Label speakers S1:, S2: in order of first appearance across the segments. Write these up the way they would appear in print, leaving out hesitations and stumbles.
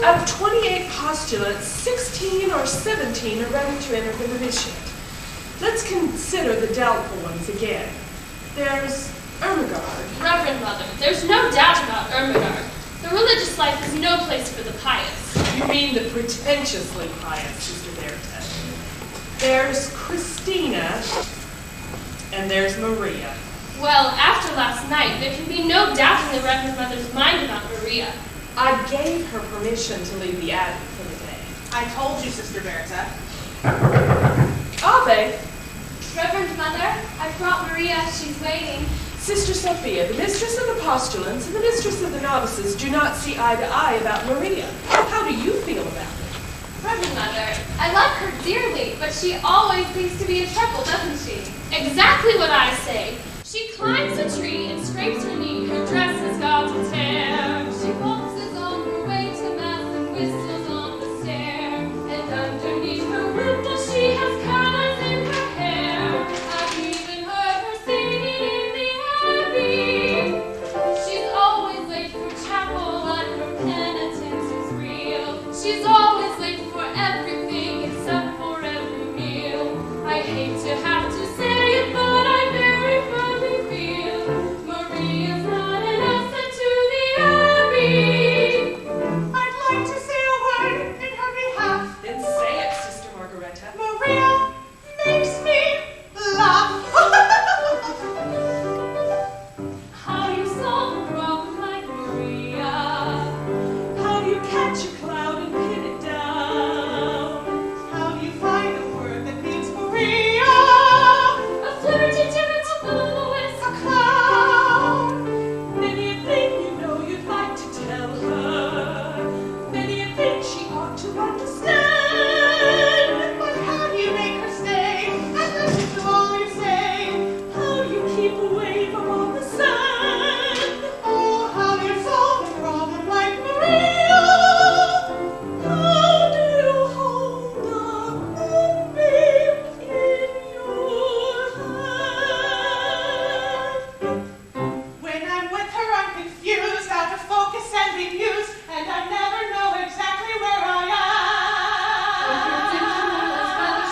S1: Out of 28 postulates, 16 or 17 are ready to enter the novitiate. Let's consider the doubtful ones again. There's Ermengarde.
S2: Reverend Mother, there's no doubt about Ermengarde. The religious life is no place for the pious.
S1: You mean the pretentiously pious, Sister Berta. There's Christina, and there's Maria.
S2: Well, after last night, there can be no doubt in the Reverend Mother's mind about Maria.
S1: I gave her permission to leave the abbey for the day.
S3: I told you, Sister Berta.
S1: Ave.
S2: Reverend Mother, I brought Maria. She's waiting.
S1: Sister Sophia, the mistress of the postulants and the mistress of the novices do not see eye to eye about Maria. How do you feel about it?
S2: Reverend Mother, I love her dearly, but she always seems to be in trouble, doesn't she? Exactly what I say. She climbs a tree and scrapes her knee. Her dress has got a tear. She waltzes on her way to mass and whistles on the stair. And underneath her window she has colors in her hair. I've even heard her singing in the abbey. She's always late for chapel, but her penitence is real. She's always late for everything except for every meal. I hate to have to say it, but I very firmly feel Maria's not an asset to the abbey.
S3: I'd like to say a word in her behalf.
S1: Then say it, Sister Margareta.
S3: Maria makes me laugh.
S2: How do you solve a problem like Maria?
S1: How do you catch a cloud and pin it down?
S3: How do you find a word that means Maria?
S2: A flirty difference with
S3: A clown.
S1: Many a thing you know you'd like to tell her. Many a thing she ought to understand.
S3: But how do you make her stay and listen to all you say?
S1: How do you keep a wave upon the sand?
S3: Oh, how do you solve a problem like Maria?
S1: How do you hold a moonbeam in your hand?
S3: When I'm with her, I'm confused, out of focus and bemused, and I never know exactly where I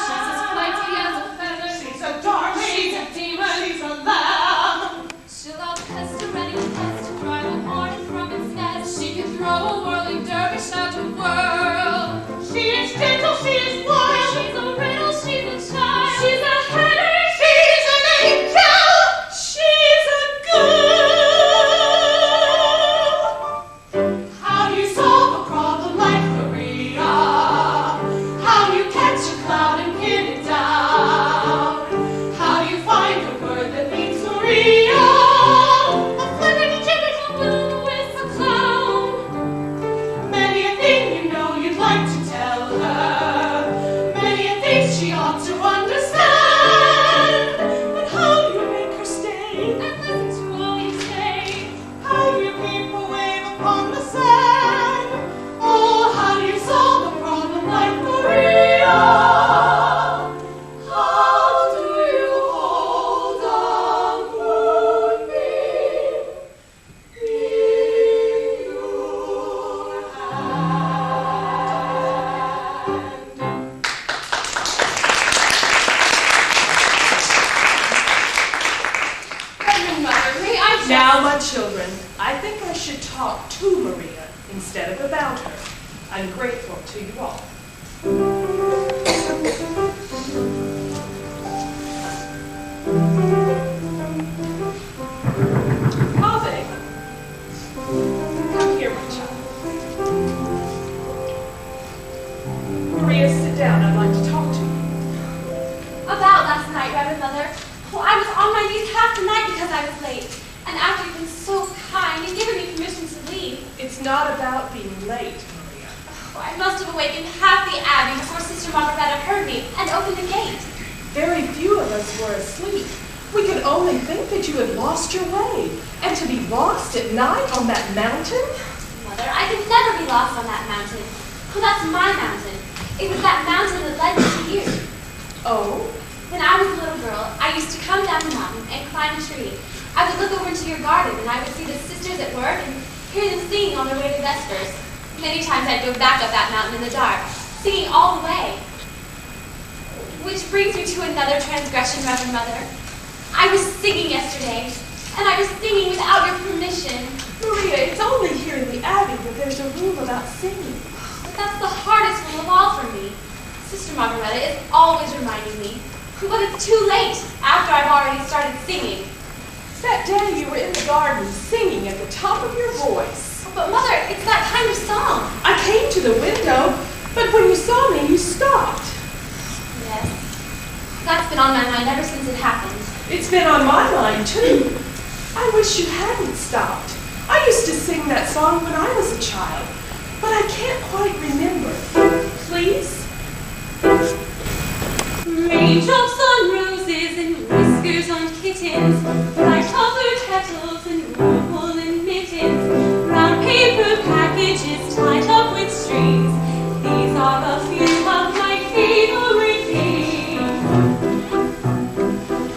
S2: She's as flighty as a
S3: am.
S2: feather.
S3: She's a darling.
S2: She's a demon.
S3: She's a lamb.
S2: She'll outpest a ready pest to drive a hornet from its nest. She can throw a whirling dervish out of whirl.
S3: She is gentle. She is wild.
S2: She's a riddle, she's a child. She's a headache.
S3: She's an angel.
S1: She's a girl.
S3: How do you solve a problem like Maria? How do you catch a cloud and pin it down? How do you find a word that means Maria? A flippity jibbity
S2: With a clown.
S3: Many a thing you
S1: bit about her. I'm grateful to you all. Ave, come here, my child. Maria, sit down. I'd like to talk to you.
S2: About last night, Reverend Mother. Oh, I was on my knees half the night because I was late. And after you've been so kind and given me permission to leave.
S1: It's not about being late, Maria.
S2: Oh, I must have awakened half the abbey before Sister Margaretta heard me and opened the gate.
S1: Very few of us were asleep. We could only think that you had lost your way. And to be lost at night on that mountain?
S2: Mother, I could never be lost on that mountain. Oh, that's my mountain. It was that mountain that led me to you.
S1: Oh?
S2: When I was a little girl, I used to come down the mountain and climb a tree. I would look over into your garden and I would see the sisters at work and hear them singing on their way to vespers. Many times I'd go back up that mountain in the dark, singing all the way. Which brings me to another transgression, Reverend Mother. I was singing yesterday, and I was singing without your permission.
S1: Maria, it's only here in the Abbey that there's a rule about singing.
S2: But that's the hardest rule of all for me. Sister Margaretta is always reminding me, but it's too late after I've already started singing.
S1: That day you were in the garden singing at the top of your voice.
S2: But Mother, it's that kind of song.
S1: I came to the window, but when you saw me, you stopped.
S2: Yes. That's been on my mind ever since it happened.
S1: It's been on my mind, too. I wish you hadn't stopped. I used to sing that song when I was a child, but I can't quite remember. Please?
S4: Raindrops on roses and whiskers on kittens, bright copper kettles and old woolen mittens, brown paper packages tied up with strings. These are a few of my favorite things.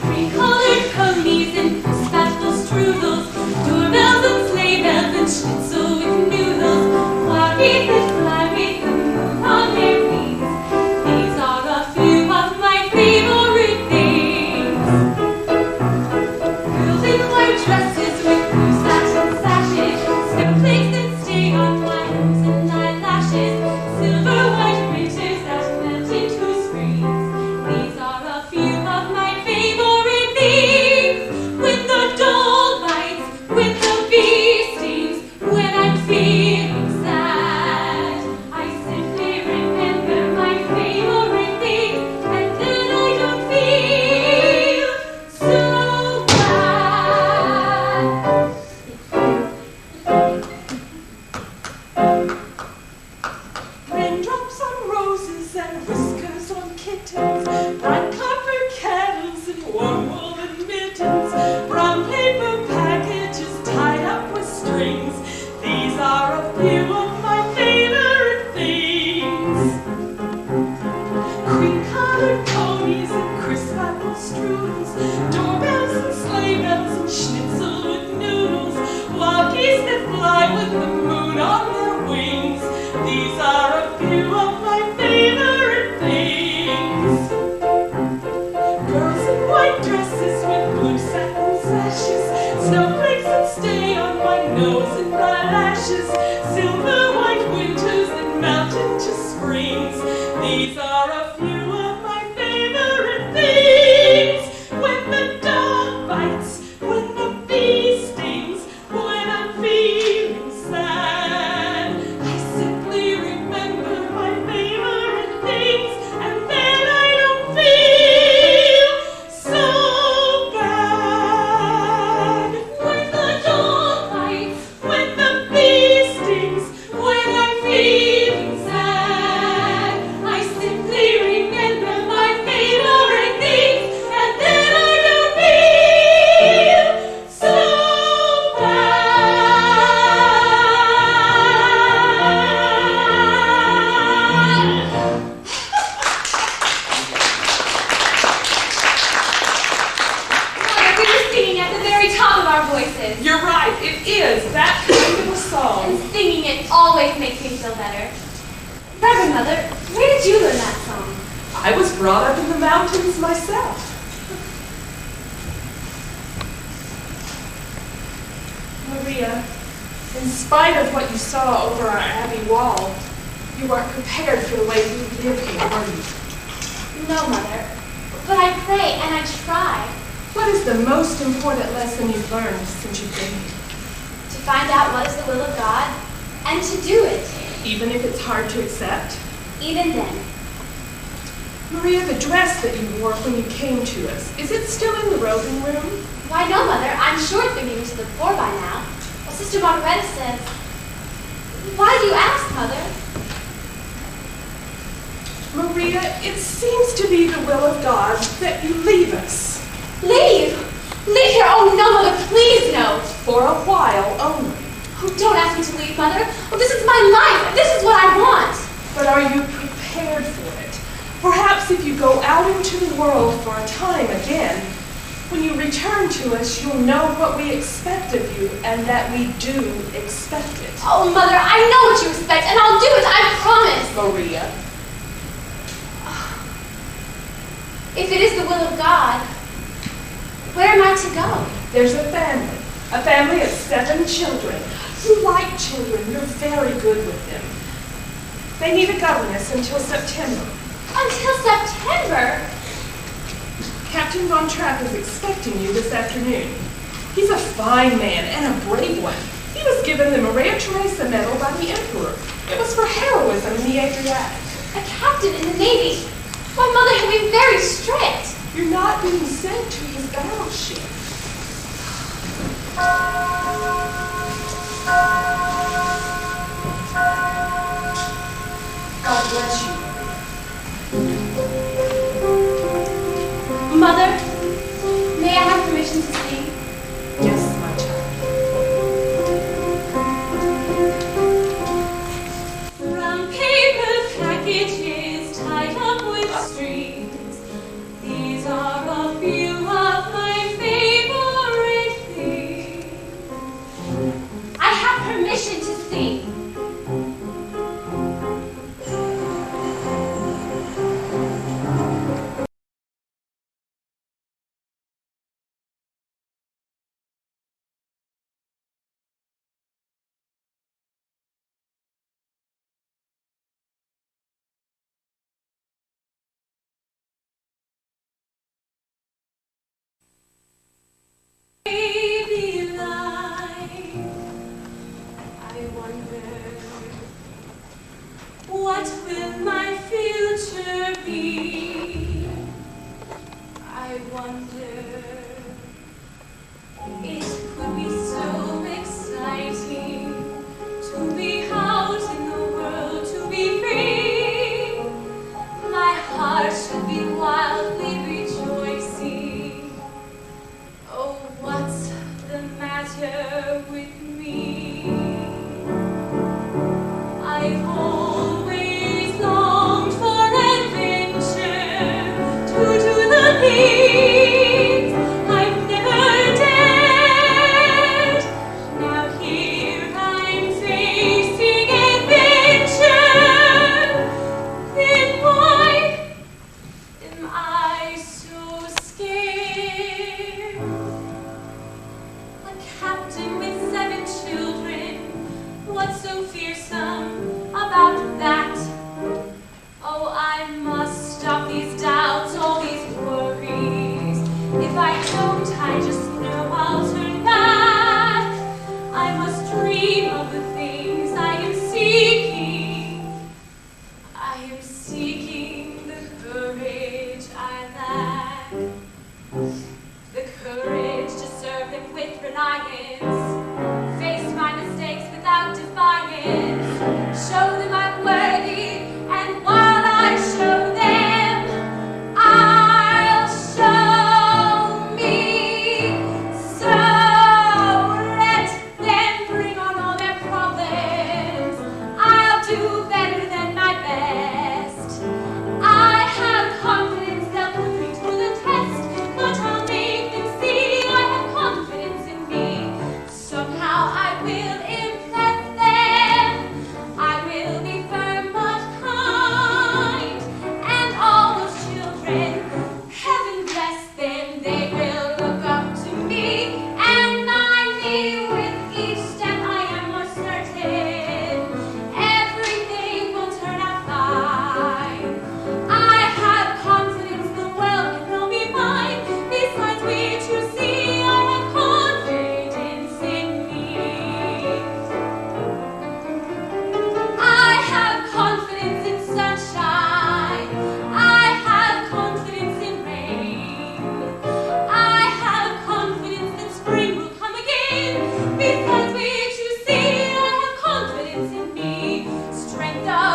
S4: Cream-colored ponies and spatula strudels, doorbells and sleigh bells and schnitzel with noodles, wild geese that fly with the moon on their wings. These are a few of my favorite things. Girls in white dresses with blue satin sashes, snowflakes that stay on my nose and eyelashes, silver white winters that melt into springs. These are a few of my favorite things. When the dole bites, when the bee stings, when I'm feeling sad, I simply remember my favorite things, and then I don't feel so bad.
S1: Raindrops on roses and whiskers on kittens, bright copper kettles and warm woolen mittens, brown paper packages tied up with strings. These are a few of my favorite things. Cream-colored ponies and crisp apple strudels, doorbells and sleigh bells and schnitzel with noodles, wild geese that fly with the moon on their wings. These are a few of my favorite things. Girls in white dresses with blue satin sashes, snowflakes that stay on my nose and my lashes, silver white winters that melt into springs. These are a few of my favorite things. When the dog bites, when the bee stings, when I'm feeling sad, I simply remember my favorite things, and then I don't feel so bad.
S4: When the dog bites,
S1: When the bee stings, when I'm feeling sad,
S4: I simply remember my favorite things,
S1: and then I don't feel so bad.
S2: Mother, we were singing at the very top of our voices.
S1: You're right, it is that kind of a
S2: And
S1: song.
S2: singing it always makes me feel better. Reverend Mother, where did you learn that song?
S1: I was brought up in the mountains myself. Maria, In spite of what you saw over our abbey wall, you weren't prepared for the way we live here, were you?
S2: No, Mother. But I pray and I try.
S1: What is the most important lesson you've learned since you've been here?
S2: To find out what is the will of God and to do it.
S1: Even if it's hard to accept?
S2: Even then.
S1: Maria, the dress that you wore when you came to us, is it still in the robing room?
S2: Why, no, Mother. I'm sure it's been given to the poor by now. Well, Sister Margaretta says... Why do you ask, Mother?
S1: Maria, it seems to be the will of God that you leave us.
S2: Leave? Leave here? Oh, no, Mother, please, no.
S1: For a while only.
S2: Oh, don't ask me to leave, Mother. Oh, this is my life. This is what I want.
S1: But are you prepared for it? Perhaps if you go out into the world for a time again, when you return to us, you'll know what we expect of you and that we do expect it.
S2: Oh, Mother, I know what you expect, and I'll do it. I promise.
S1: Maria.
S2: If it is the will of God, where am I to go?
S1: There's a family of 7 children. You like children. You're very good with them. They need a governess until September.
S2: Until September?
S1: Captain Von Trapp is expecting you this afternoon. He's a fine man and a brave one. He was given the Maria Theresa Medal by the Emperor. It was for heroism in the Adriatic.
S2: A captain in the Navy? My mother can be very strict.
S1: You're not being sent to his battleship. God bless you.
S2: Mother, may I have permission to sing?
S1: Yes, my child.
S4: From paper packages tied up with strings, these are a few of my favorite things.
S2: I have permission to sing.
S4: Baby life, I wonder, what will my future be? I wonder, it could be so exciting to be out in the world, to be free. My heart should be wildly rejoicing. Oh, what's the matter with me? I've always longed for adventure, to do the things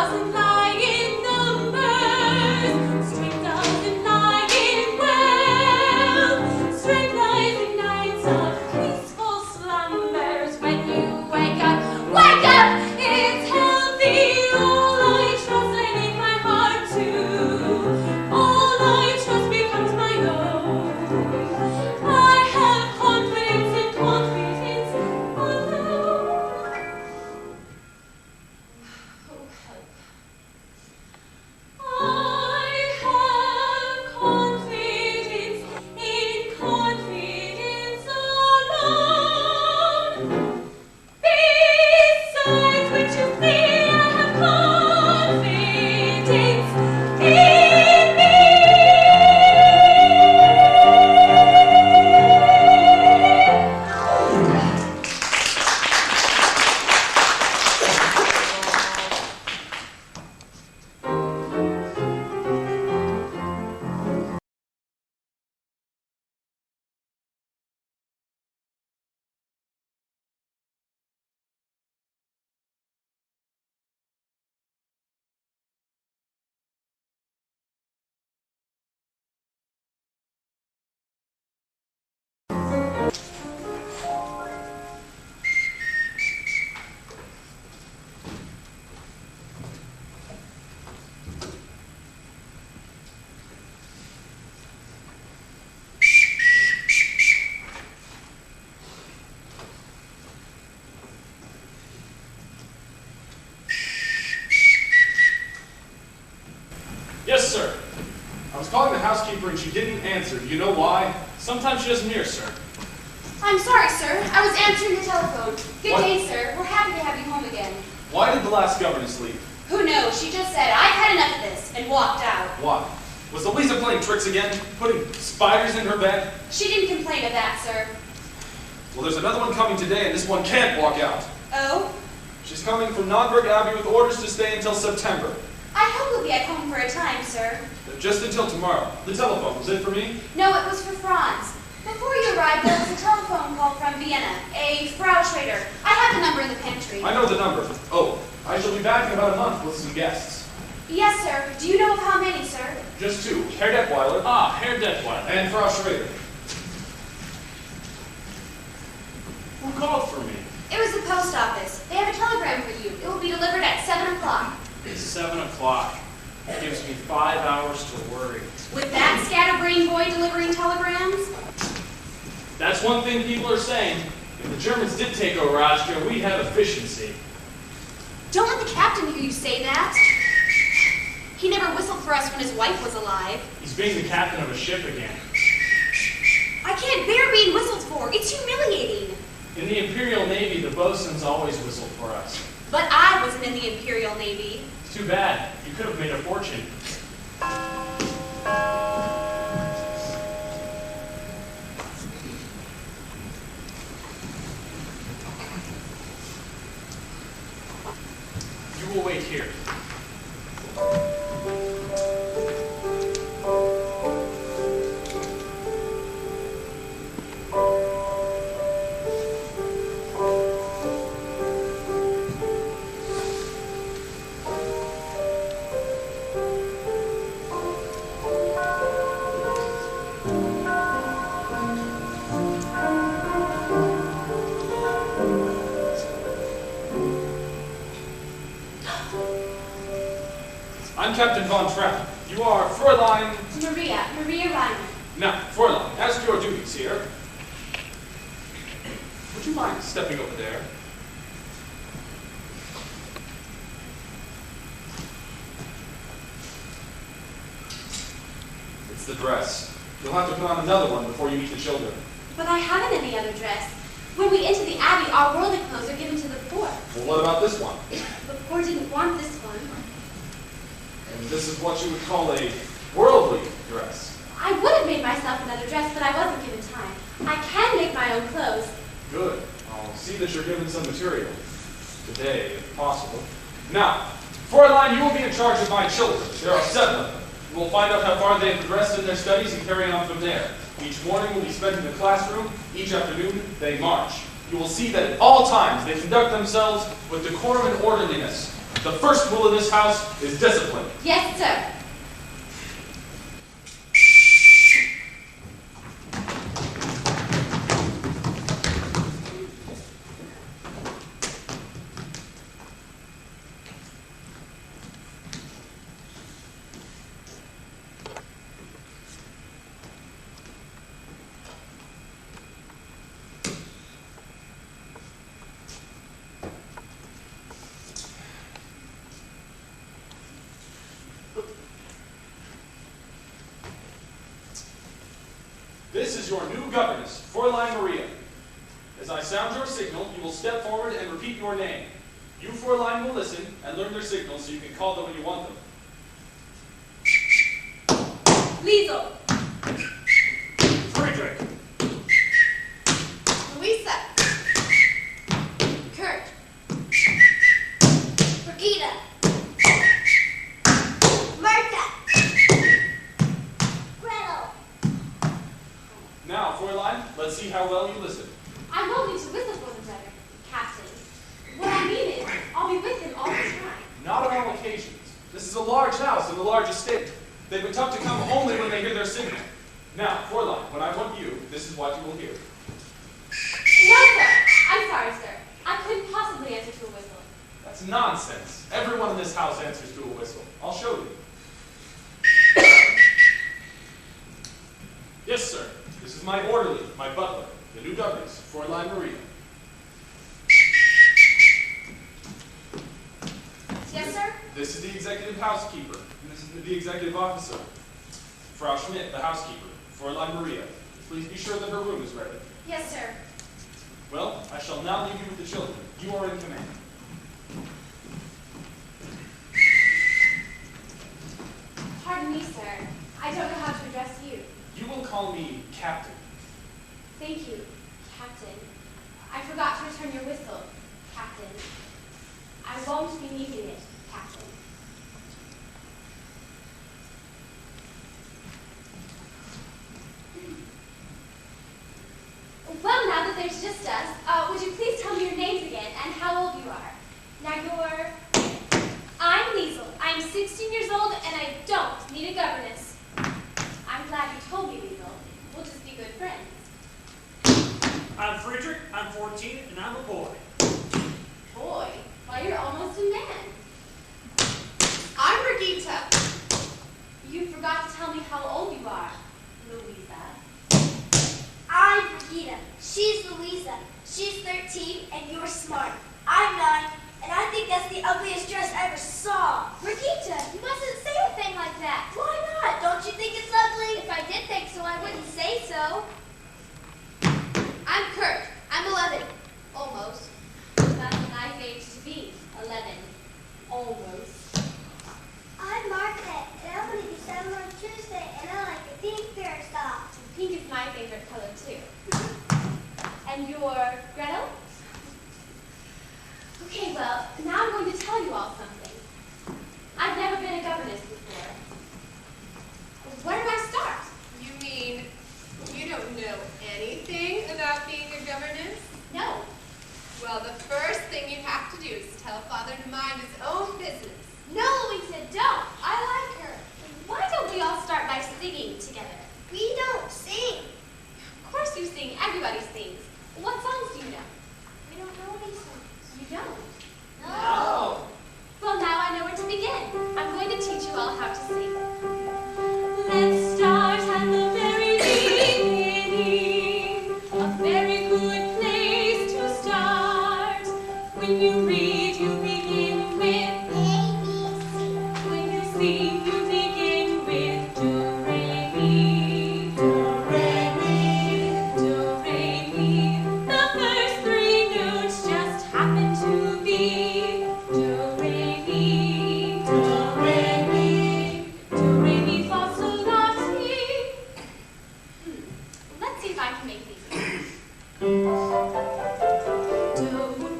S4: doesn't lie in numbers. Strength doesn't lie in wealth. Strength lies in nights of peaceful slumbers. When you wake up, it's healthy. All I trust, I make my heart to. All I trust becomes my own. I have confidence in confidence alone.
S2: Oh, help.
S4: I have confidence in confidence alone. Besides which you see, I have confidence in me.
S5: Yes, sir. I was calling the housekeeper and she didn't answer. Do you know why? Sometimes she doesn't hear, sir.
S2: I'm sorry, sir. I was answering the telephone. Good
S5: What?
S2: day, sir. We're happy to have you home again.
S5: Why did the last governess leave?
S2: Who knows? She just said, I've had enough of this, and walked out.
S5: Why? Was Elisa playing tricks again? Putting spiders in her bed?
S2: She didn't complain of that, sir.
S5: Well, there's another one coming today and this one can't walk out.
S2: Oh?
S5: She's coming from Nonberg Abbey with orders to stay until September.
S2: I hope you'll be at home for a time, sir.
S5: Just until tomorrow. The telephone, was it for me?
S2: No, it was for Franz. Before you arrived, there was a telephone call from Vienna, a Frau Schrader. I have the number in the pantry.
S5: I know the number. Oh, I shall be back in about a month with some guests.
S2: Yes, sir. Do you know of how many, sir?
S5: Just two. Herr Detweiler.
S6: Ah, Herr Detweiler.
S5: And Frau Schrader.
S6: Who called for me?
S2: It was the post office. They have a telegram for you. It will be delivered at 7 o'clock.
S6: It's 7 o'clock. It gives me 5 hours to worry.
S2: With that scatterbrain boy delivering telegrams?
S6: That's one thing people are saying. If the Germans did take over Austria, we'd have efficiency.
S2: Don't let the captain hear you say that. He never whistled for us when his wife was alive.
S6: He's being the captain of a ship again.
S2: I can't bear being whistled for. It's humiliating.
S6: In the Imperial Navy, the bosuns always whistled for us.
S2: But I wasn't in the Imperial Navy.
S6: It's too bad. You could have made a fortune. You will wait here.
S5: I'm Captain Von Trapp. You are Fräulein...
S2: Maria Reiner.
S5: Now, Fräulein, as to your duties here, would you mind stepping over there? It's the dress. You'll have to put on another one before you meet the children.
S2: But I haven't any other dress. When we enter the Abbey, our worldly clothes are given to the poor.
S5: Well, what about this one?
S2: The poor didn't want this one.
S5: And this is what you would call a worldly dress.
S2: I would have made myself another dress, but I wasn't given time. I can make my own clothes.
S5: Good. I'll see that you're given some material. Today, if possible. Now, Fräulein, you will be in charge of my children. There are 7 of them. You will find out how far they have progressed in their studies and carry on from there. Each morning will be spent in the classroom. Each afternoon, they march. You will see that at all times they conduct themselves with decorum and orderliness. The first rule of this house is discipline.
S2: Yes, sir.
S5: This is your new governess, Fräulein Maria. As I sound your signal, you will step forward and repeat your name. You, Fräulein, will listen and learn their signals so you can call them when you want them.
S2: Liesel.
S5: Friedrich.
S2: Louisa. Kurt. Brigitte. Martha. Gretel.
S5: Now, Fräulein, let's see how well you listen.
S2: I won't need to whistle for the brother, Captain. What I mean is, I'll be with him all the time.
S5: Not on all occasions. This is a large house and a large estate. They've been taught to come only when they hear their signal. Now, Fräulein, when I want you, this is what you will hear.
S2: No, sir. I'm sorry, sir. I couldn't possibly answer to a whistle.
S5: That's nonsense. Everyone in this house answers to a whistle. I'll show you. Yes, sir. This is my orderly, my butler, the new governess, Fräulein Maria.
S2: Yes, sir?
S5: This is the executive housekeeper, and this is the executive officer. Frau Schmidt, the housekeeper, Fräulein Maria. Please be sure that her room is ready.
S2: Yes, sir.
S5: Well, I shall now leave you with the children. You are in command.
S2: Pardon me, sir. I don't know how to address you.
S5: You will call me Captain.
S2: Thank you, Captain. I forgot to return your whistle, Captain. I won't be needing it, Captain. Well, now that there's just us, would you please tell me your names again and how old you are? Now you're... I'm Liesel. I'm 16 years old and I don't need a governess. I'm glad you told me, Liesel. We'll just be good friends.
S7: I'm Friedrich, I'm 14, and I'm a boy.
S2: Boy, well, you're almost a man.
S3: I'm Brigitte.
S2: You forgot to tell me how old you are, Louisa.
S8: I'm Brigitte. She's Louisa. She's 13 and you're smart. I'm 9 and I think that's the ugliest dress I ever saw.
S2: Brigitte, you mustn't say a thing like that.
S8: Why not? Don't you think it's ugly?
S2: If I did think so, I wouldn't say so. I'm Kurt. I'm 11. Almost. That's a nice age to be. 11. Almost.
S8: I'm Margaret and I'm going to be 7 on Tuesday and I like the pink hairstyle.
S2: Pink is my favorite color, too. And you're Gretel? Okay, well, now I'm going to tell you all something. I've never been a governess before. Where do I start?
S3: You mean you don't know anything about being a governess?
S2: No.
S3: Well, the first thing you have to do is tell Father to mind his own business.
S2: No, Louisa, don't. I like her. Why don't we all start by singing together?
S8: We don't sing.
S2: Of course you sing. Everybody sings. What songs do you know?
S8: We don't know any songs.
S2: You don't?
S8: No.
S2: Well, now I know where to begin. I'm going to teach you all how to sing.
S4: Let's start at the very beginning. A very good place to start. When you read, you begin with
S8: ABC.
S4: when you sing, you begin with do, re, mi. Do, re, mi. Do, re, mi. The first 3 notes just happen to be do, re, mi. Do, re, mi. Do, re, mi, fa, sol, la, si.
S2: Let's see if I can make these.
S4: Do,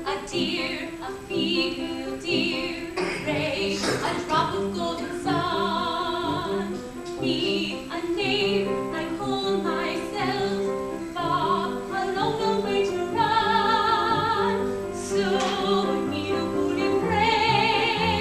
S4: a deer, a female deer, ray, a drop of golden sun. Me, a name I call myself, fa, a long, long way to run. So, me to put in pray.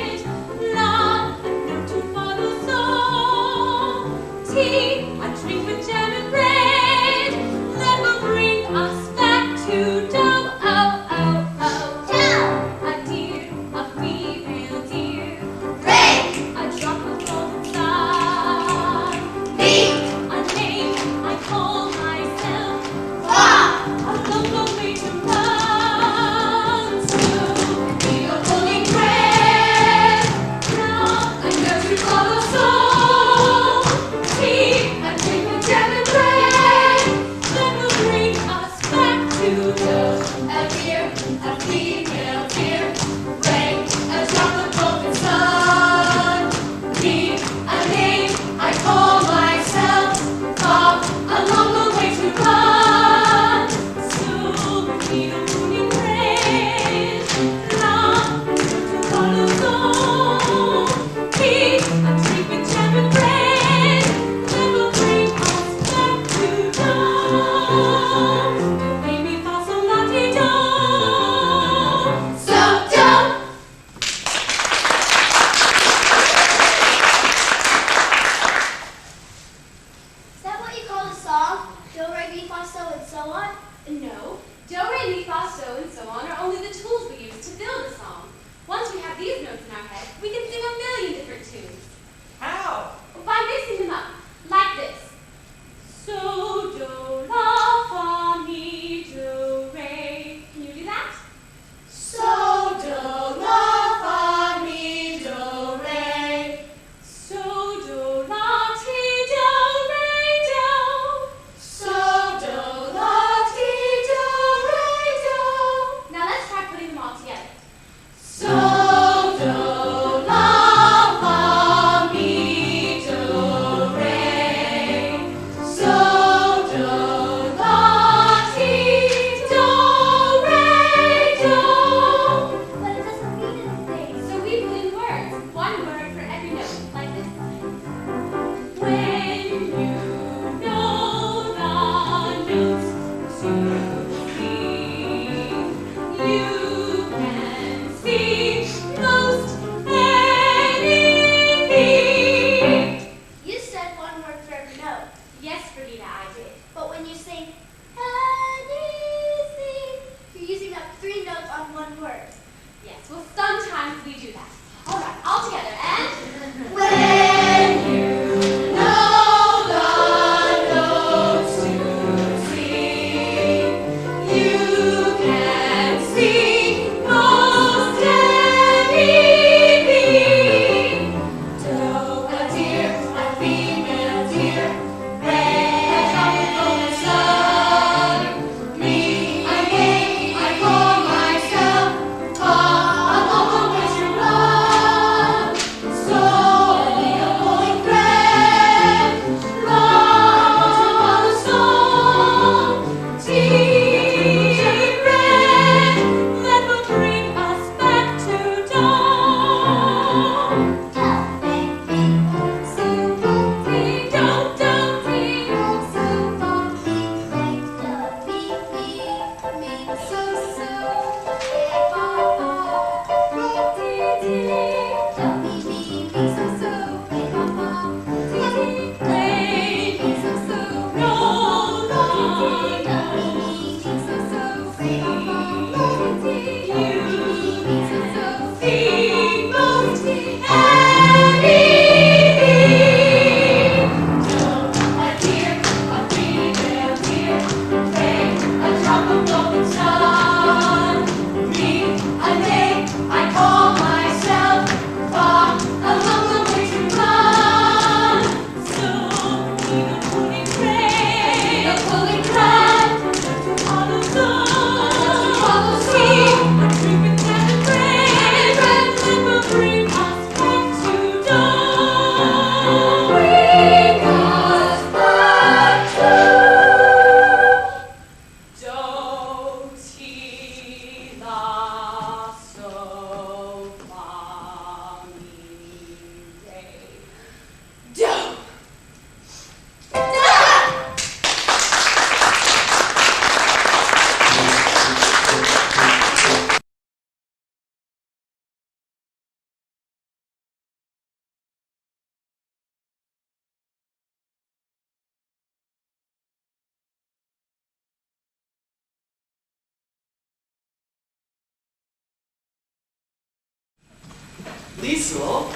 S9: Liesel,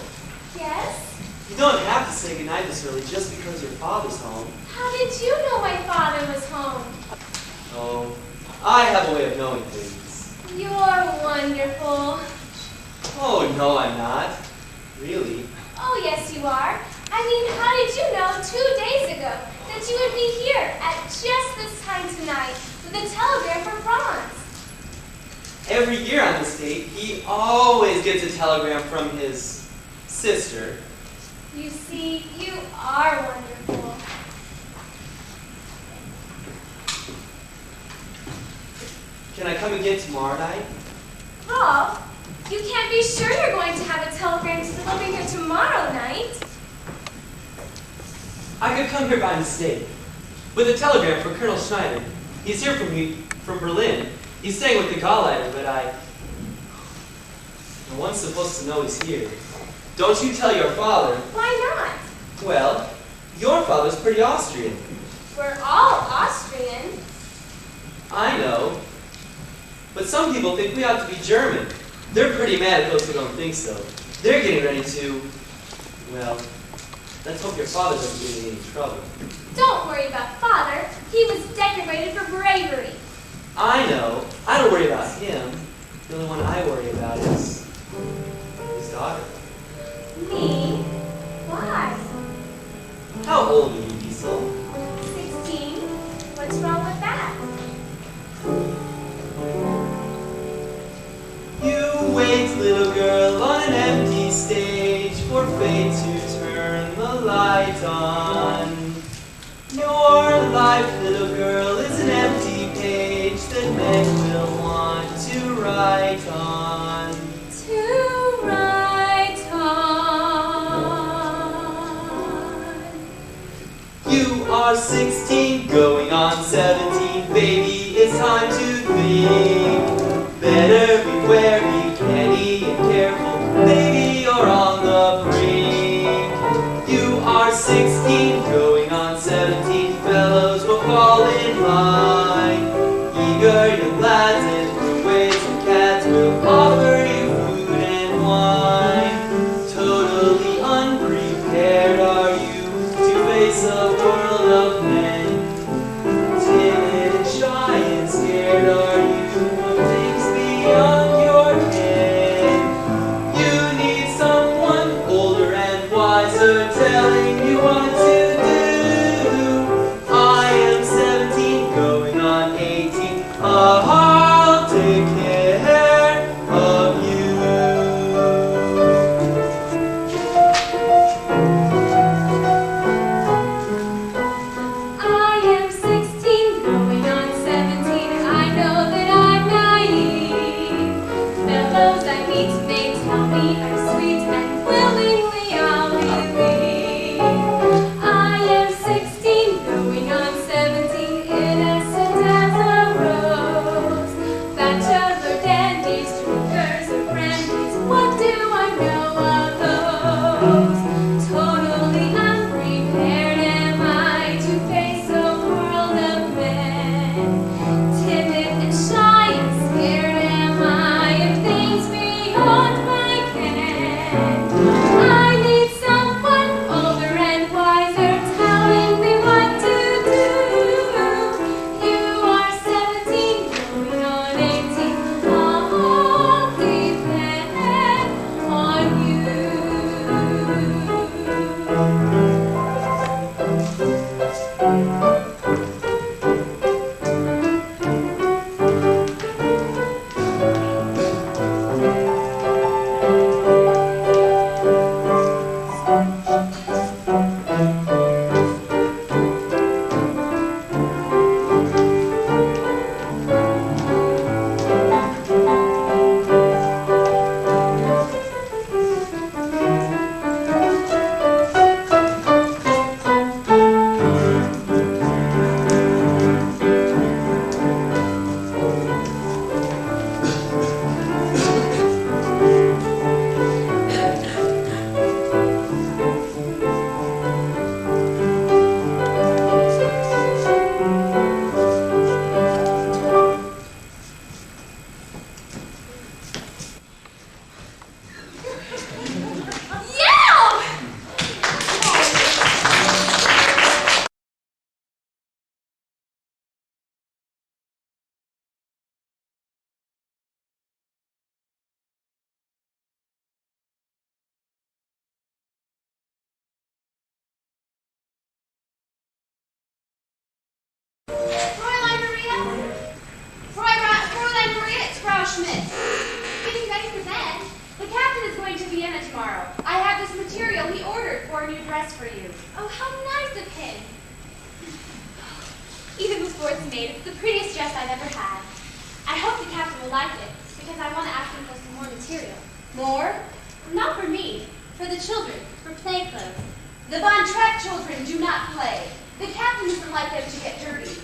S2: Yes?
S9: you don't have to say goodnight this early just because your father's home.
S2: How did you know my father was home?
S9: Oh, I have a way of knowing things.
S2: You're wonderful.
S9: Oh, no, I'm not. Really.
S2: Oh, yes, you are. I mean, how did you know 2 days ago that you would be here at just this time tonight with a telegram for Franz?
S9: Every year on this date, he always gets a telegram from his sister.
S2: You see, you are wonderful.
S9: Can I come again tomorrow night?
S2: Paul, you can't be sure you're going to have a telegram to deliver here tomorrow night.
S9: I could come here by mistake. With a telegram for Colonel Schneider. He's here from Berlin. He's staying with the Gauleiter, but no one's supposed to know he's here. Don't you tell your father.
S2: Why not?
S9: Well, your father's pretty Austrian.
S2: We're all Austrian.
S9: I know. But some people think we ought to be German. They're pretty mad at those who don't think so. They're getting ready to, well, let's hope your father doesn't get in any trouble.
S2: Don't worry about Father. He was decorated for bravery.
S9: I know. I don't worry about him. The only one I worry about is his daughter.
S2: Me? Why?
S9: How old are you, Liesel?
S2: 16? What's wrong with that?
S9: You wait, little girl, on an empty stage for fate to turn the light on. Your life, little girl, is an empty page that men will want to write on.
S2: To write on.
S9: You are 16, going on 17, baby, it's time to think. Better beware, be canny and careful, baby, you're on the brink. You are 16, going on 17, fellows will fall in line. Eager young lads and runaways and cats will offer you food and wine. Totally unprepared are you to face a world of men. Timid and shy and scared are you of things beyond your ken. You need someone older and wiser telling you what to do. I am 17, going on 18. I'll take care of you.
S2: I am 16, going on 17. I know that I'm naive. Fellows I meet may tell me I'm sweet, and willingly I'll believe. I am 16, going on 17, innocent as a rose. Bachelor dandies, drinkers of brandies, what do I know of those? Totally unprepared am I to face a world of men. Timid and shy and scared am I of things beyond my ken. I need someone older and wiser telling me what to do. You are 17, going on 18. I'll depend on you.
S10: for a new dress for you.
S2: Oh, how nice of him.
S10: Even before it's made, it's the prettiest dress I've ever had. I hope the captain will like it, because I want to ask him for some more material. More? Not for me. For the children, for play clothes. The Von Trapp children do not play. The captain doesn't like them to get dirty.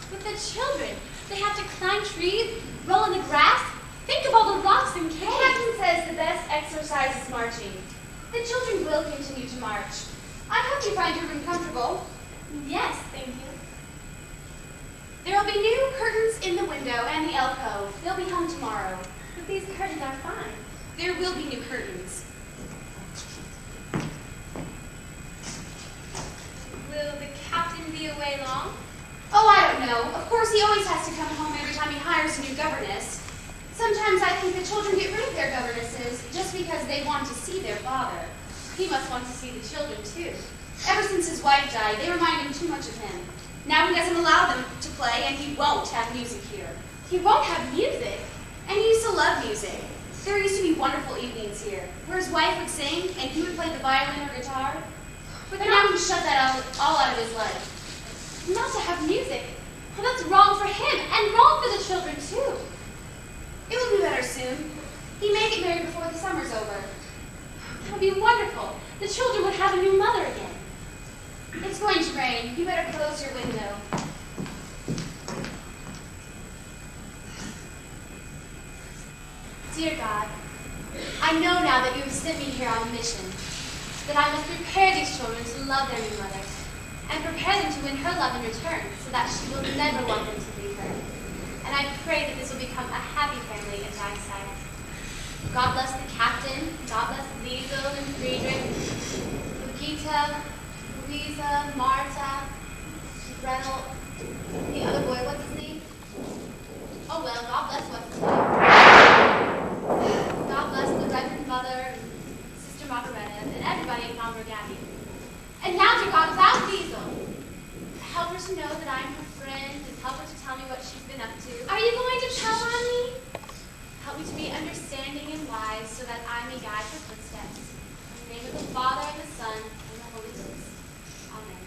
S10: But the children, they have to climb trees, roll in the grass. Think of all the rocks and caves. The captain says the best exercise is marching. The children will continue to march. I hope you find your room comfortable. Yes, thank you. There will be new curtains in the window and the alcove. They'll be hung tomorrow. But these curtains are fine. There will be new curtains. Will the captain be away long? Oh, I don't know. Of course, he always has to come home every time he hires a new governess. Sometimes I think the children get rid of their governesses just because they want to see their father. He must want to see the children, too. Ever since his wife died, they remind him too much of him. Now he doesn't allow them to play, and he won't have music here. He won't have music? And he used to love music. There used to be wonderful evenings here, where his wife would sing, and he would play the violin or guitar. But now he shut that all out of his life. Not to have music. Well, that's wrong for him, and wrong for the children, too. It will be better soon. He may get married before the summer's over. That would be wonderful. The children would have a new mother again. It's going to rain. You better close your window. Dear God, I know now that you have sent me here on a mission, that I must prepare these children to love their new mother, and prepare them to win her love in return, so that she will never want them to leave her. And I pray that this will become a happy family in thy sight. God bless the captain, God bless Liesel and Friedrich, Lugita, Louisa, Marta, Gretel, the other boy, what's his name? Oh well, God bless what's his name. God bless the Reverend Mother, Sister Margareta, and everybody in Converg Abbey. And now, dear God, without Liesel, help her to know that I'm her friend, and help her to tell me what she's been up to. Are you going to tell on me? Help me to be understanding and wise, so that I may guide her footsteps. In the name of the Father, and the Son, and the Holy Ghost. Amen.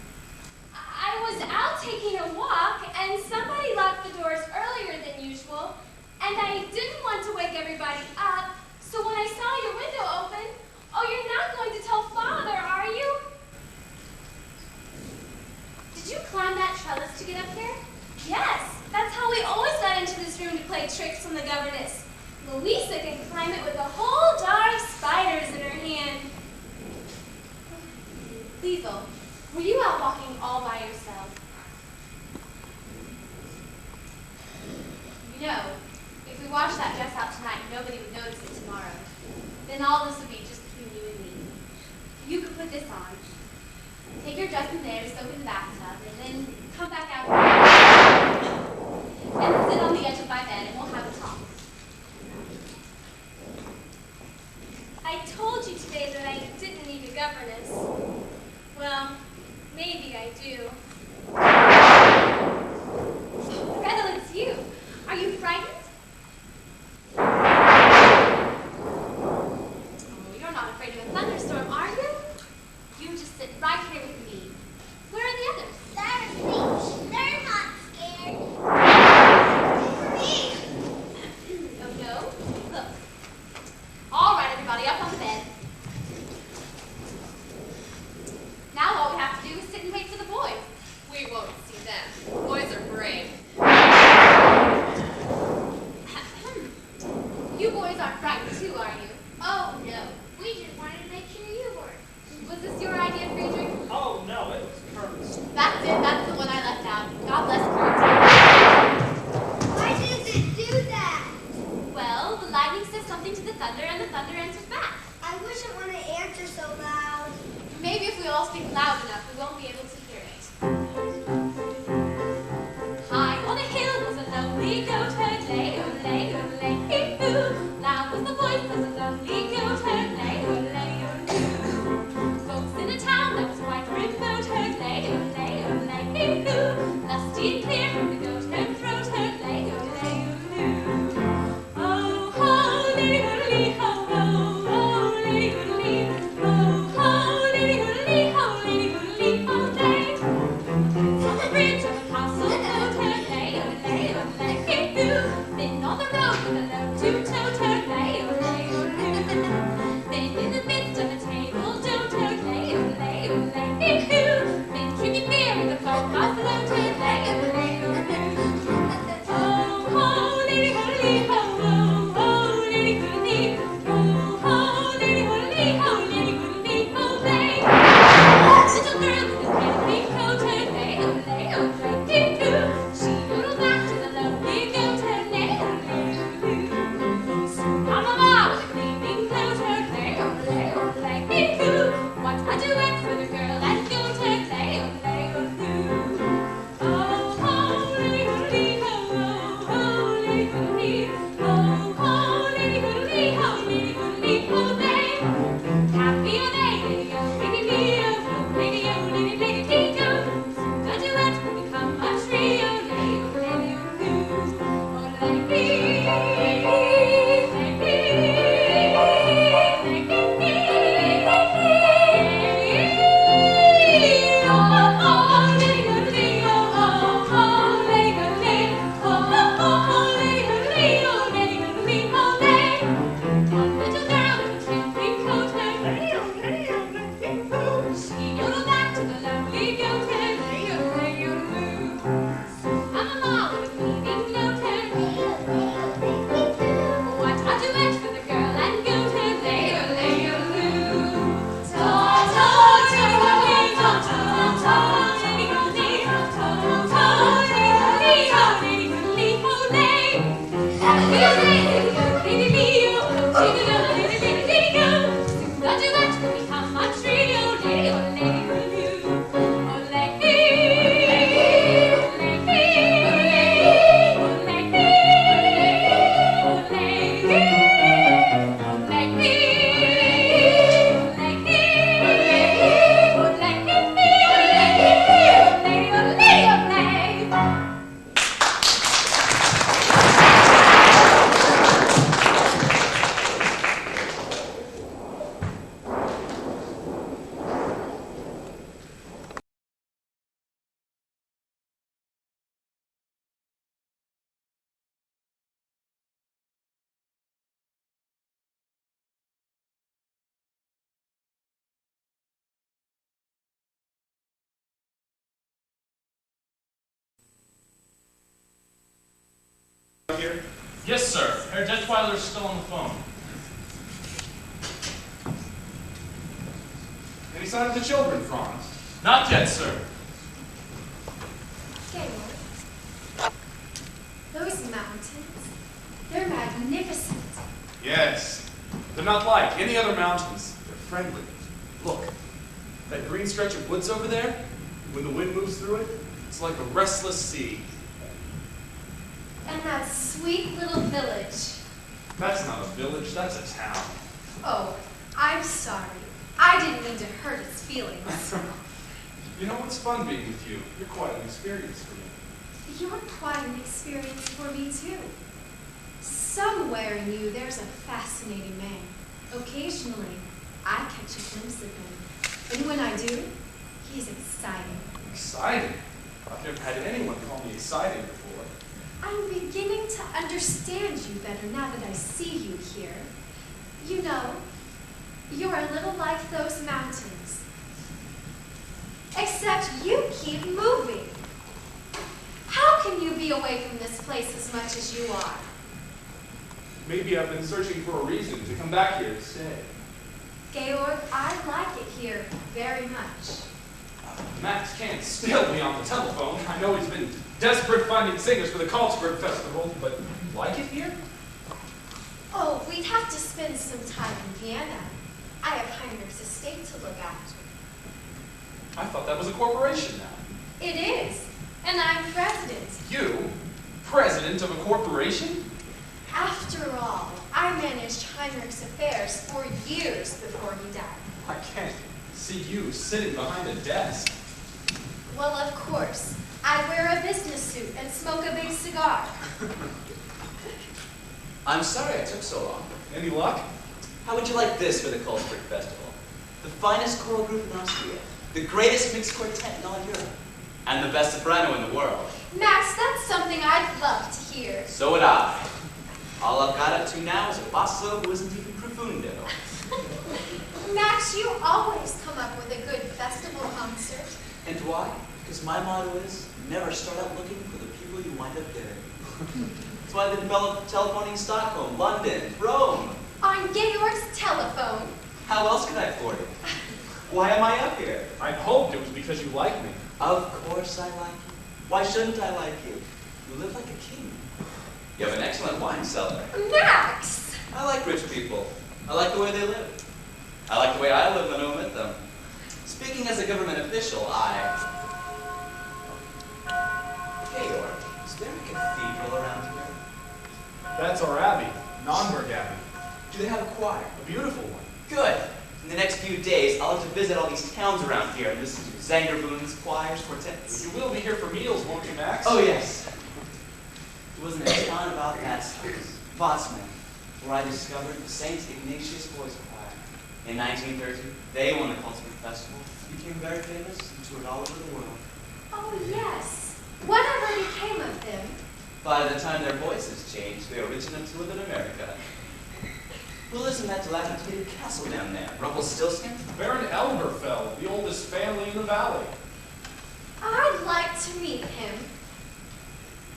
S2: I was out taking a walk, and somebody locked the doors earlier than usual, and I didn't want to wake everybody up, so when I saw your window open, oh, you're not going to tell Father, are you?
S10: Did you climb that trellis to get up here?
S2: Yes, that's how we always got into this room to play tricks on the governess. Louisa can climb it with a whole jar of spiders in her hand.
S10: Liesel, were you out walking all by yourself? You know, if we washed that dress out tonight, nobody would notice it tomorrow. Then all this would be just between you and me. You could put this on, take your dress in there to soak in the bathtub, and then come back out and sit on the edge of my bed, and we'll have a talk.
S2: I told you today that I didn't need a governess. Well, maybe I do.
S10: Gretel, it's you. Are you frightened? Oh, you're not afraid of a thunderstorm, are you? You just sit right here with me. Where are the others?
S8: They're asleep. They're not scared. Me.
S10: Oh, no? Look. All right, everybody, up on the bed. Now all we have to do is sit and wait for the boys.
S11: We won't see them. Boys are brave.
S10: You boys aren't frightened too, are you?
S8: Oh, no. We just wanted to make sure you were.
S10: Was this your idea, Friedrich?
S7: Oh, no, it was Kurt's.
S10: That's it. That's the one I left out. God bless Kurt.
S8: Why does it do that?
S10: Well, the lightning says something to the thunder, and the thunder answers back.
S8: I wish it wouldn't answer so loud.
S10: Maybe if we all speak loud enough, we won't be able to hear it. High on a hill was a lonely goat herd, lay, oh, lay, oh, lay, hee-hoo. Loud was the voice of a lonely goat herd, lay, oh, hoo. Folks in a town that was quite remote heard, lay, oh, hee-hoo. Lusty and clear from the goat herd throat heard, lay, oh, hoo. Oh, holy, holy, ho, oh, holy, holy, oh, holy, holy,
S5: Here?
S6: Yes, sir. Herr Detweiler's still on the phone.
S5: Any sign of the children, Franz?
S6: Not yet, sir.
S10: Gaylord, those mountains, they're magnificent.
S5: Yes. They're not like any other mountains. They're friendly. Look, that green stretch of woods over there, when the wind moves through it, it's like a restless sea.
S10: And that sweet little village.
S5: That's not a village, that's a town.
S10: Oh, I'm sorry. I didn't mean to hurt its feelings.
S5: You know, it's fun being with you. You're quite an experience for me.
S10: You're quite an experience for me, too. Somewhere in you, there's a fascinating man. Occasionally, I catch a glimpse of him. And when I do, he's exciting.
S5: Exciting? I've never had anyone call me exciting before.
S10: I'm beginning to understand you better now that I see you here. You know, you're a little like those mountains. Except you keep moving. How can you be away from this place as much as you are?
S5: Maybe I've been searching for a reason to come back here to stay.
S10: Georg, I like it here very much.
S5: Max can't still be on the telephone. I know he's been desperate finding singers for the Karlsberg Festival, but you like it here?
S10: Oh, we'd have to spend some time in Vienna. I have Heinrich's estate to look after.
S5: I thought that was a corporation now.
S10: It is, and I'm president.
S5: You? President of a corporation?
S10: After all, I managed Heinrich's affairs for years before he died.
S5: I can't see you sitting behind a desk.
S10: Well, of course. I wear a business suit and smoke a big cigar.
S9: I'm sorry I took so long.
S5: Any luck?
S9: How would you like this for the Karlsberg Festival? The finest choral group in Austria, the greatest mixed quartet in all Europe, and the best soprano in the world.
S10: Max, that's something I'd love to hear.
S9: So would I. All I've got up to now is a basso who isn't even profundo.
S10: Max, you always come up with a good festival concert.
S9: And why? Because my motto is, never start out looking for the people you wind up getting. That's why they developed telephoning in Stockholm, London, Rome.
S10: On Georg's telephone.
S9: How else could I afford it? Why am I up here?
S5: I hoped it was because you like me.
S9: Of course I like you. Why shouldn't I like you? You live like a king. You have an excellent wine cellar.
S10: Max!
S9: I like rich people. I like the way they live. I like the way I live when I'm with them. official, Georg, is there a cathedral around here?
S5: That's our abbey, Nonberg Abbey.
S9: Do they have a choir?
S5: A beautiful one.
S9: Good. In the next few days, I'll have to visit all these towns around here and listen to Zangerboons, choirs, quartets.
S5: You will be here for meals, won't you, Max?
S9: Oh, yes. It wasn't a town about that house, Watzmann, where I discovered the St. Ignatius Boys Choir. In 1930, they won the Cultural Festival, became very famous, and toured all over the world.
S12: Oh, yes. Whatever became of them?
S9: By the time their voices changed, they originally toured in America. Well, isn't that dilapidated castle down there? Rumpelstiltskin?
S5: Baron Elberfeld, the oldest family in the valley.
S12: I'd like to meet him.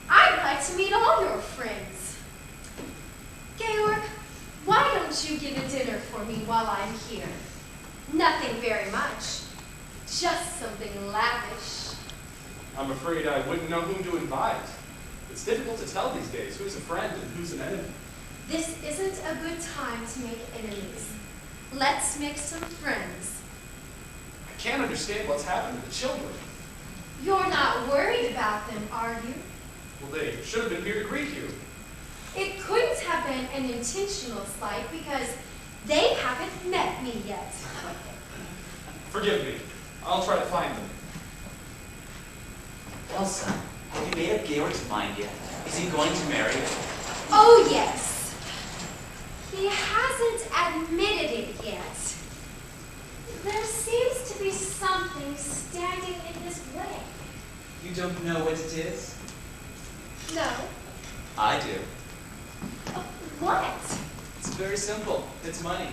S12: I'd like to meet all your friends. Georg, why don't you give a dinner for me while I'm here? Nothing very much. Just something lavish.
S5: I'm afraid I wouldn't know whom to invite. It's difficult to tell these days who's a friend and who's an enemy.
S12: This isn't a good time to make enemies. Let's make some friends.
S5: I can't understand what's happened to the children.
S12: You're not worried about them, are you?
S5: Well, they should have been here to greet you.
S12: It couldn't have been an intentional slight because they haven't met me yet.
S5: Forgive me. I'll try to find them.
S9: Well, son, have you made up Georg's mind yet? Is he going to marry you?
S12: Oh, yes. He hasn't admitted it yet. There seems to be something standing in his way.
S9: You don't know what it is?
S12: No.
S9: I do.
S12: What?
S9: It's very simple. It's money.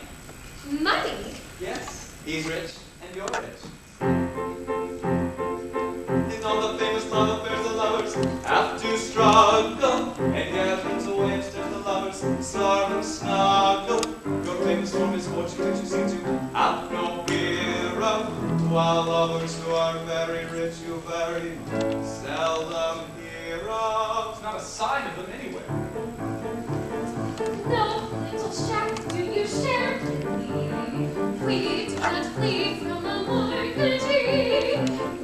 S12: Money?
S9: Yes. He's rich, and you're rich. In all the famous love affairs, the lovers have to struggle, and yet it's a way to the lovers starve and snuggle. Your famous for misfortune that you seem to have no fear of, while lovers who are very rich you very seldom hear of.
S5: There's not a sign of them anywhere.
S2: No little shack do you share with me. We do not flee from the mortgagee.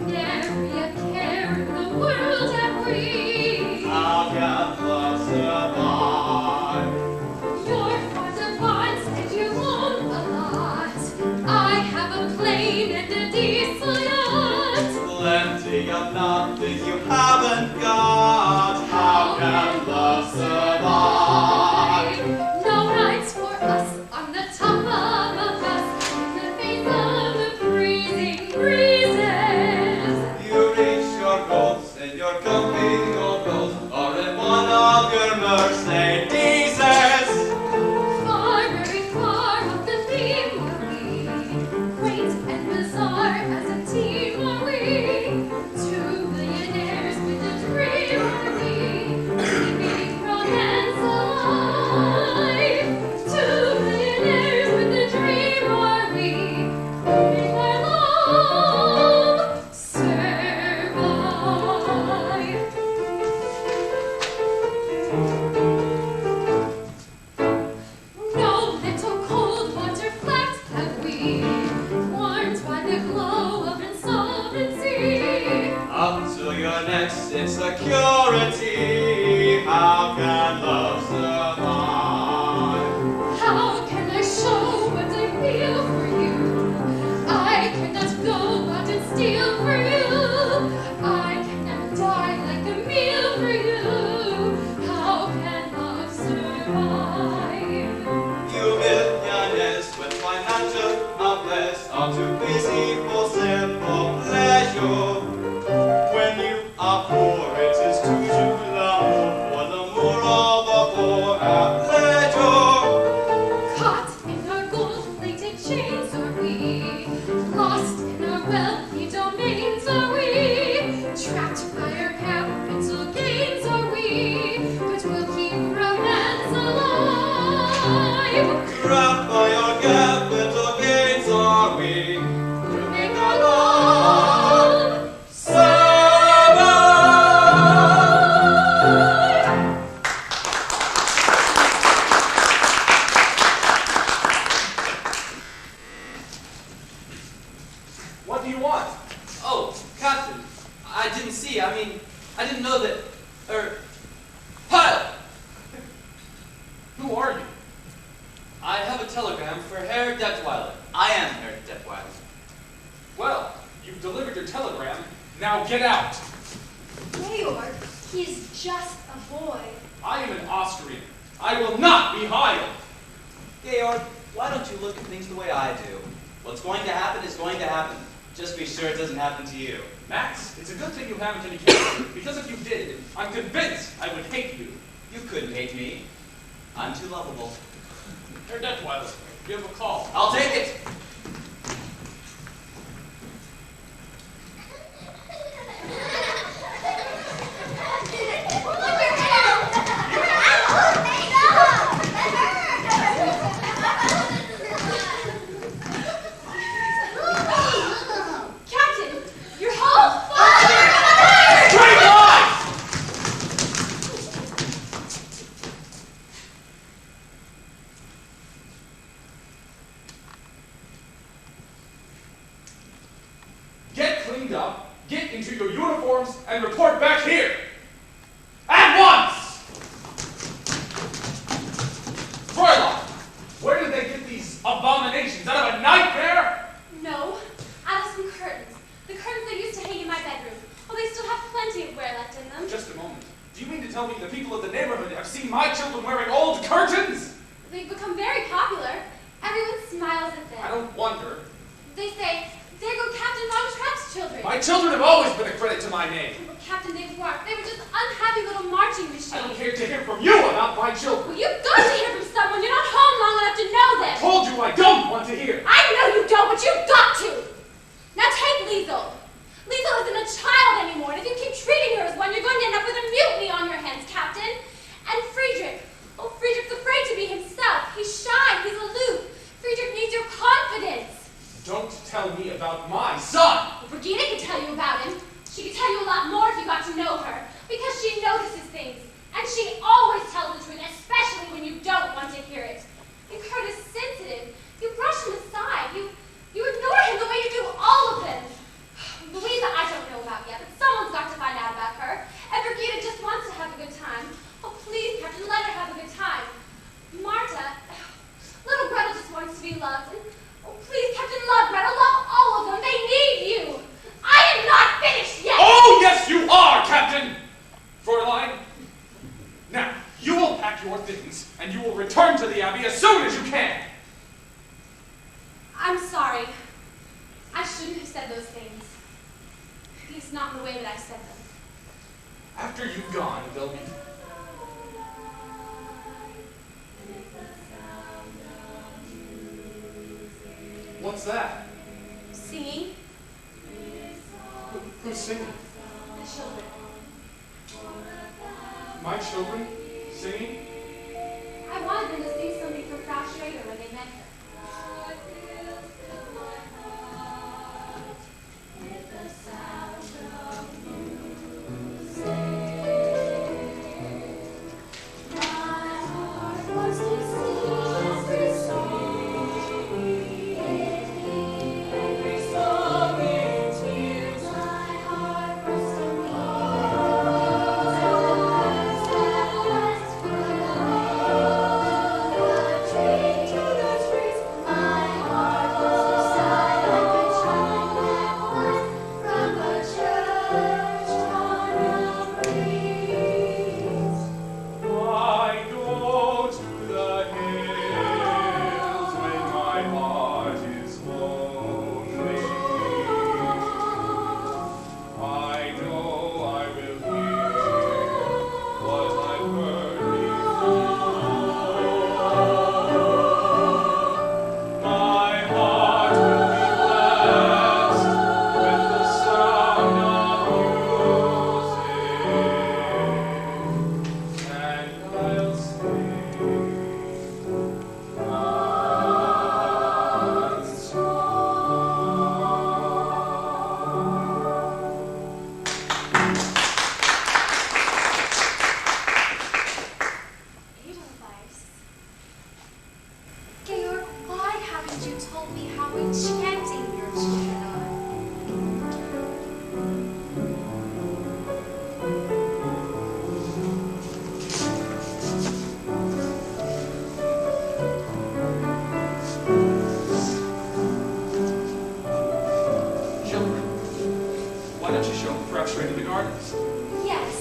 S2: Nary a care in the world have we.
S9: How can love survive?
S2: Your father wants and you own a lot. I have a plane and a diesel yacht.
S9: Plenty of nothing you haven't got. How can love survive?
S2: No rights for us on the top of a bus in the face of the freezing breezes.
S9: You reach your goals in your comfy old clothes, or in one of your Mercedeses.
S2: Far, very far off the theme are we. Quaint and bizarre as a team are we. 2 millionaires with a dream are we. Keeping romance alive. 2 millionaires with a dream are we. Keeping our love survive. No little cold water flags have we, warmed by the glow of insolvency.
S9: Up to your necks in security. How can love survive?
S2: How can I show what I feel for you? I cannot go out and steal for you. I cannot die like a meal for you. How can love survive?
S9: You millionaires with financial outlets are too busy for simple pleasure. When you are poor, it is toujours l'amour for l'amour of the poor at leisure.
S2: Caught in our gold-plated chains are we, lost in our wealthy domains are we, trapped by our capital gains are we, but we'll keep romance alive.
S9: Trapped by your capital gains are we.
S2: We'll make our love
S9: Survive!
S5: What do you want?
S9: Oh, Captain, I didn't see. I mean, I didn't know that. Pilot!
S5: Who are you?
S9: I have a telegram for Herr Detweiler. I am Herr Detweiler.
S5: Well, you've delivered your telegram. Now get out.
S12: Georg, he's just a boy.
S5: I am an Austrian. I will not be hired.
S9: Georg, why don't you look at things the way I do? What's going to happen is going to happen. Just be sure it doesn't happen to you.
S5: Max, it's a good thing you haven't any kids, because if you did, I'm convinced I would hate you.
S9: You couldn't hate me. I'm too lovable.
S5: Herr Detweiler, give him a call.
S9: I'll take it.
S12: Captain, you're home!
S5: Straight line! Get cleaned up, get into your uniforms, and report back here! At once! Fräulein, where did they get these abominations? Out of a nightmare?
S10: No, out of some curtains. The curtains they used to hang in my bedroom. Oh, they still have plenty of wear left in them.
S5: Just a moment. Do you mean to tell me the people of the neighborhood have seen my children wearing old curtains?
S10: They've become very popular. Everyone smiles at them.
S5: I don't wonder.
S10: They say, there go Captain Von Trapp's children.
S5: My children have always been a credit to my name.
S10: But Captain, they weren't. They were just unhappy little marching machines.
S5: I don't care to hear from you about my children.
S10: Well, you've got to hear from someone. You're not home long enough to know them.
S5: I told you I don't want to hear.
S10: I know you don't, but you've got to. Now take Liesel. Liesel isn't a child anymore, and if you keep treating her as one, you're going to end up with a mutiny on your hands, Captain. And Friedrich. Oh, Friedrich's afraid to be himself. He's shy. He's aloof. Friedrich needs your confidence.
S5: Don't tell me about my son.
S10: Well, Regina can tell you about him. She can tell you a lot more if you got to know her, because she notices things, and she always tells the truth, especially when you don't want to hear it. And Kurt is sensitive. You brush him aside. You ignore him the way you do all of them. Louisa, I don't know about yet, but someone's got to find out about her. And Brigida just wants to have a good time. Oh, please, Captain, let her have a good time. Marta, little Gretel just wants to be loved. And, oh, please, Captain, love Gretel. Love all of them. They need you. I am not finished yet.
S5: Oh, yes, you are, Captain. Fräulein. Now, you will pack your things, and you will return to the Abbey as soon as you can.
S10: I'm sorry. I shouldn't have said those things. At least not in the way that I said them.
S5: After you've gone, they'll be... What's that?
S10: Singing?
S5: Who's singing?
S10: The children.
S5: My children? Singing?
S10: I wanted them to sing something for Frau Schrader when they met her.
S4: To the tree.
S5: Why don't you show them perhaps straight to the gardens?
S12: Yes,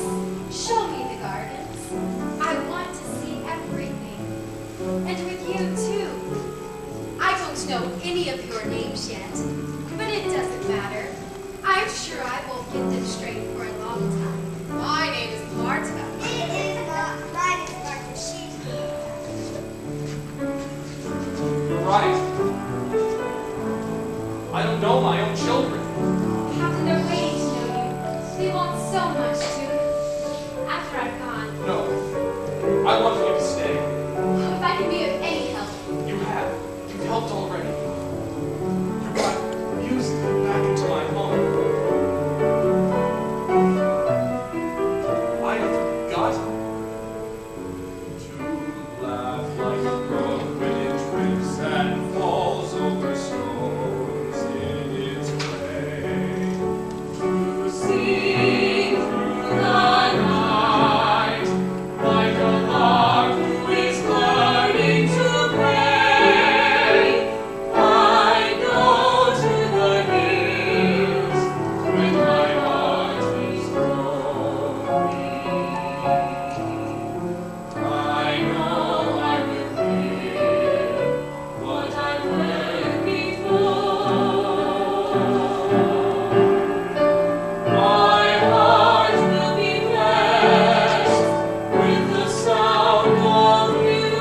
S12: show me the gardens. I want to see everything. And with you, too. I don't know any of your names yet, but it doesn't matter. I'm sure I won't get them straight for a long time.
S11: My name is Marta.
S8: It is not. Mine is Martha. She's
S5: You're right. I don't know my own children.
S10: Captain, they're waiting to know you. They want so much to. After I've gone.
S5: No. I want you to stay.
S10: If I can be of any help.
S5: You have. You've helped already. You brought music back into my home. I have forgotten to laugh like a brook when it drifts and falls over stones in its way. To sing through the night like a lark who is learning to pray. I go to the hills when my heart is growing. I know I will hear what I've heard before. My heart will be blessed with the sound of music,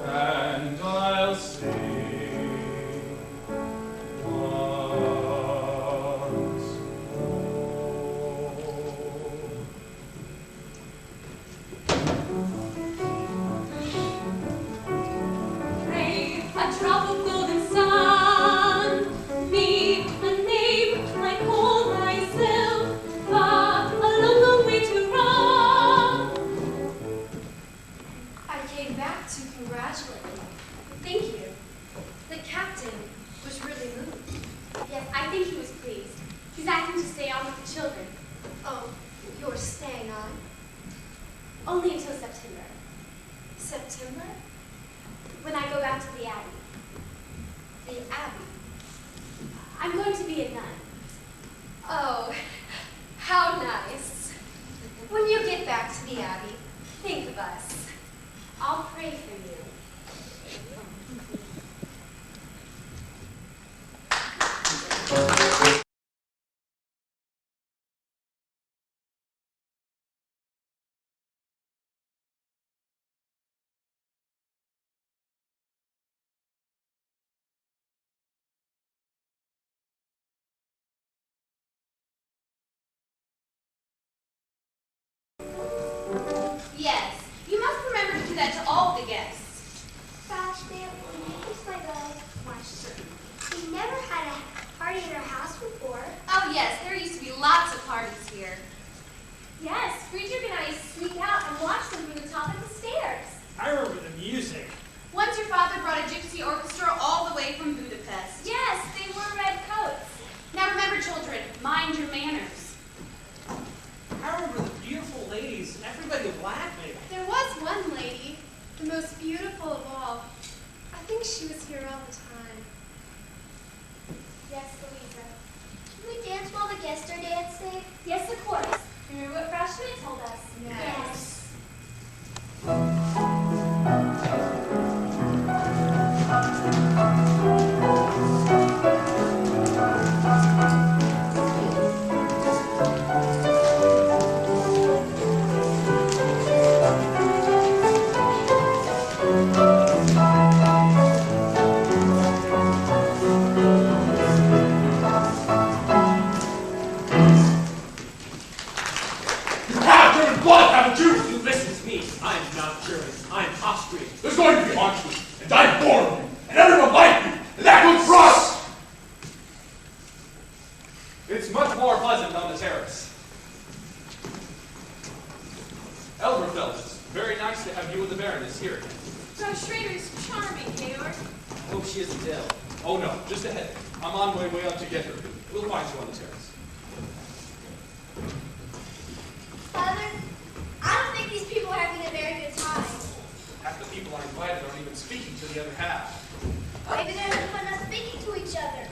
S5: and I'll sing once
S4: Pray, a drop of golden sun, me, a name I call myself, but a long way to run.
S12: I came back to congratulate you. Thank you. The captain was really moved.
S10: Yes, I think he was pleased. He's asking to stay on with the children.
S12: Oh, you're staying on?
S10: Only until September,
S12: September?
S10: when I go back to the Abbey.
S12: The Abbey.
S10: I'm going to be a nun.
S12: Oh, how nice. When you get back to the Abbey, think of us.
S10: I'll pray for you.
S2: Yes, you must remember to do that to all the guests.
S8: Gosh, man, will you kiss my dog? Why, sure. We never had a party in our house before.
S2: Oh yes, there used to be lots of parties here.
S10: Yes, Friedrich and I used to sneak out and watch them from the top of the stairs.
S7: I remember the music.
S2: Once your father brought a gypsy orchestra all the way from Budapest.
S10: Yes, they wore red coats.
S2: Now remember, children, mind your manners.
S7: I remember the beautiful ladies and everybody laughing.
S12: There was one lady, the most beautiful of all. I think she was here all the time.
S10: Yes, Louisa.
S8: Can we dance while the guests are dancing?
S10: Yes, of course. Remember what Frau Schmidt told us?
S8: Yes.
S5: You have German blood, haven't you?
S6: You listen to me. I'm not German. I'm Austrian.
S5: There's going to be Austrian, and I'm born of you, and everyone like me, and that goes for us! It's much more pleasant on the terrace. Elberfeld, it's very nice to have you and the Baroness here again.
S1: Frau Schrader's charming, Georg.
S6: I hope she isn't ill.
S5: Oh no, just ahead. I'm on my way up to get her. We'll find you on the terrace.
S8: Father, I don't think these people are having a very good time.
S5: Half the people I invited aren't even speaking to the other half.
S8: Maybe they're having fun not speaking to each other.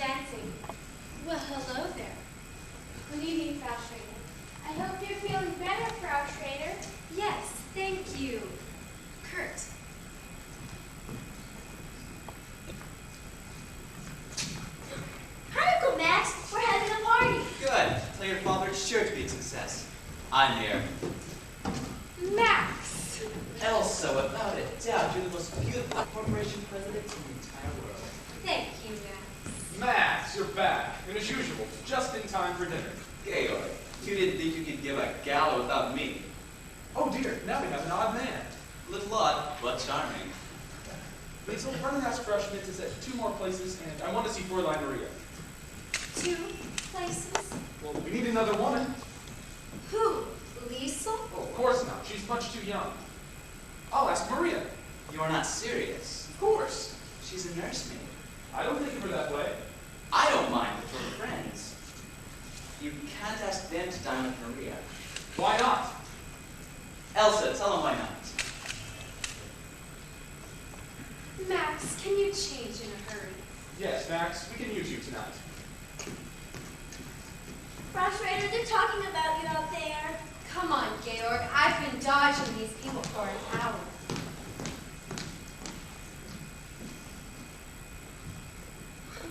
S12: dancing. Well, hello there.
S2: Good evening, Frau Schrader. I hope you're feeling better, Frau Schrader.
S12: Yes, thank you. Kurt.
S8: Hi, Uncle Max. We're having a party.
S9: Good. Tell your father it's sure to be a success. I'm here.
S12: Max!
S9: Elsa, without a doubt, you're the most beautiful corporation president in the entire world.
S12: Thank you, Max.
S5: Max, you're back. And as usual, just in time for dinner.
S9: Georg, you didn't think you could give a gala without me.
S5: Oh dear, now we have an odd man.
S9: A little odd, but charming.
S5: Basil, run and ask Frau Schmidt to set 2 more places, and I want to see Fräulein Maria.
S12: 2 places?
S5: Well, we need another woman.
S12: Who? Liesel?
S5: Oh, of course not. She's much too young. I'll ask Maria.
S9: You are not serious.
S5: Of course.
S9: She's a nursemaid.
S5: I don't think of her that way.
S9: I don't mind if we're friends. You can't ask them to dine with Maria.
S5: Why not?
S9: Elsa, tell them why not.
S12: Max, can you change in a hurry?
S5: Yes, Max, we can use you tonight.
S8: Frau Schrader, they're talking about you out there.
S12: Come on, Georg. I've been dodging these people for an hour.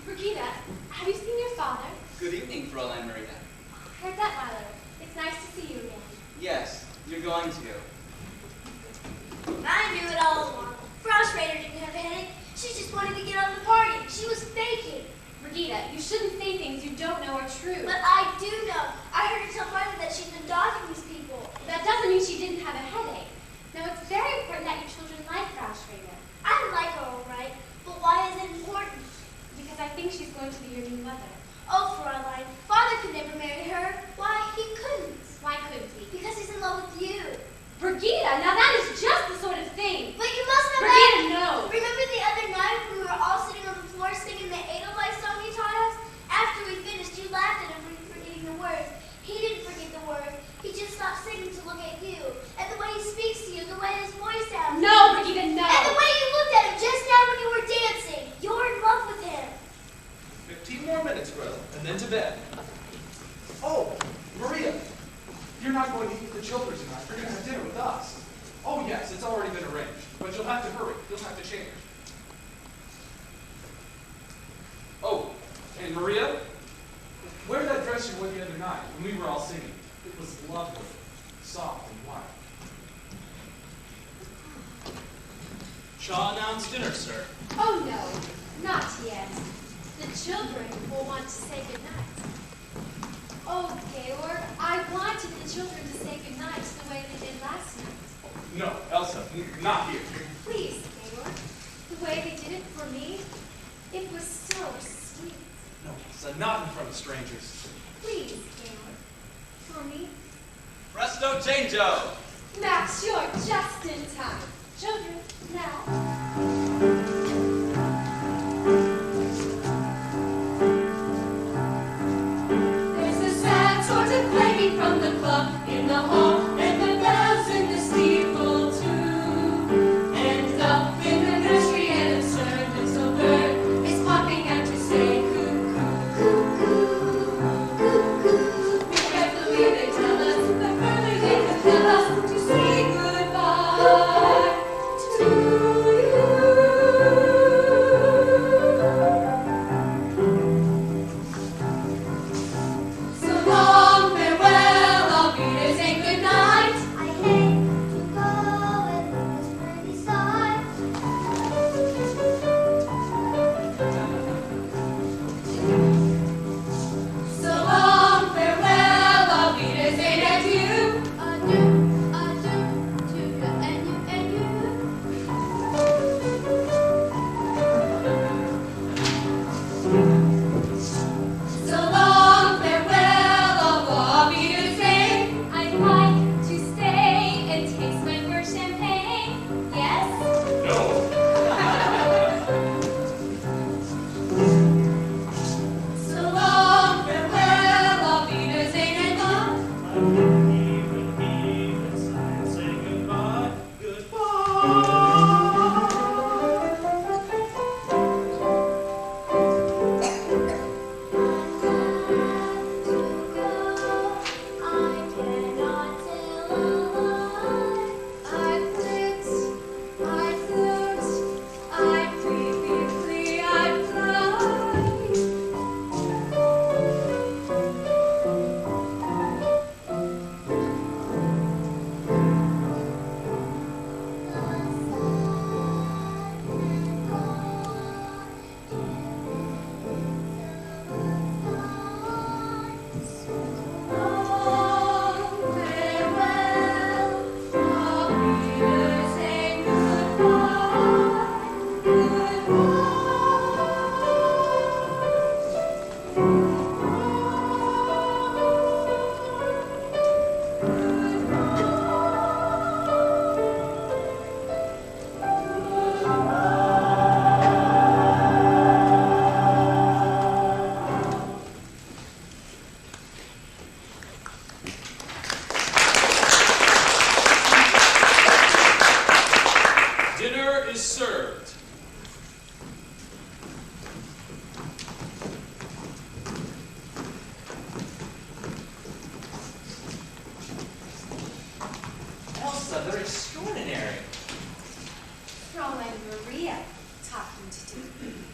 S2: Brigida, have you seen your father?
S9: Good evening, Fräulein Maria.
S2: Heard that, Milo. It's nice to see you again.
S9: Yes, you're going to.
S8: I knew it all along. Frau Schrader didn't have a headache. She just wanted to get on the party. She was faking.
S2: Brigida, you shouldn't say things you don't know are true.
S8: But I do know. I heard her tell Mother that she's been dodging these people.
S2: That doesn't mean she didn't have a headache. Now, it's very important that your children like Frau Schrader.
S8: I like her all right, but why is it important?
S2: Because I think she's going to be your new mother.
S8: Oh, Fräulein, Father could never marry her. Why, he couldn't.
S2: Why couldn't he?
S8: Because he's in love with you.
S2: Brigida, now that is just the sort of thing.
S8: But you must know
S2: Brigida,
S8: that.
S2: no.
S8: Remember the other night when we were all sitting on the floor singing the Edelweiss song you taught us? After we finished, you laughed at him for forgetting the words. He didn't forget the words. He just stopped singing to look at you. And the way he speaks to you, the way his voice sounds.
S2: No, Brigida, no.
S8: And the way you looked at him just now when you were dancing. You're in love with him.
S5: 15 more minutes, Gretel, and then to bed. Oh, Maria, you're not going to eat with the children tonight. You're going to have dinner with us. Oh, yes, it's already been arranged, but you'll have to hurry. You'll have to change. Oh, and Maria, wear that dress you wore the other night when we were all singing. It was lovely, soft and white.
S6: Shaw announced dinner, sir.
S12: Oh, no, not yet. The children will want to say goodnight. Oh, Georg, I wanted the children to say goodnight the way they did last night.
S5: No, Elsa, not here.
S12: Please, Georg, the way they did it for me, it was so sweet.
S5: No, Elsa, not in front of strangers.
S12: Please, Georg, for me.
S9: Presto changeo!
S12: Max, you're just in time. Children, now.
S4: There's a sad sort of clanging from the clock in the hall, and the bells in the steeple too. And up in the nursery, an absurd little bird is popping out to say cuckoo, cuckoo, cuckoo. Be careful, they tell us, but early they compel us to say goodbye to you. So long, farewell, I'll be to say goodnight.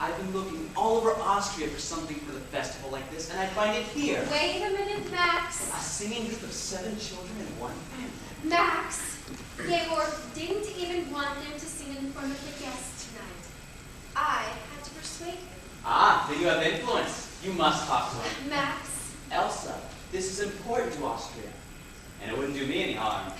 S13: I've been looking all over Austria for something for the festival like this, and I find it here.
S12: Wait a minute, Max.
S13: A singing group of 7 children in one family.
S12: Max, Georg didn't even want them to sing in front of the guests tonight. I had to persuade him.
S13: Ah, then you have influence. You must talk to him.
S12: Max.
S13: Elsa, this is important to Austria, and it wouldn't do me any harm.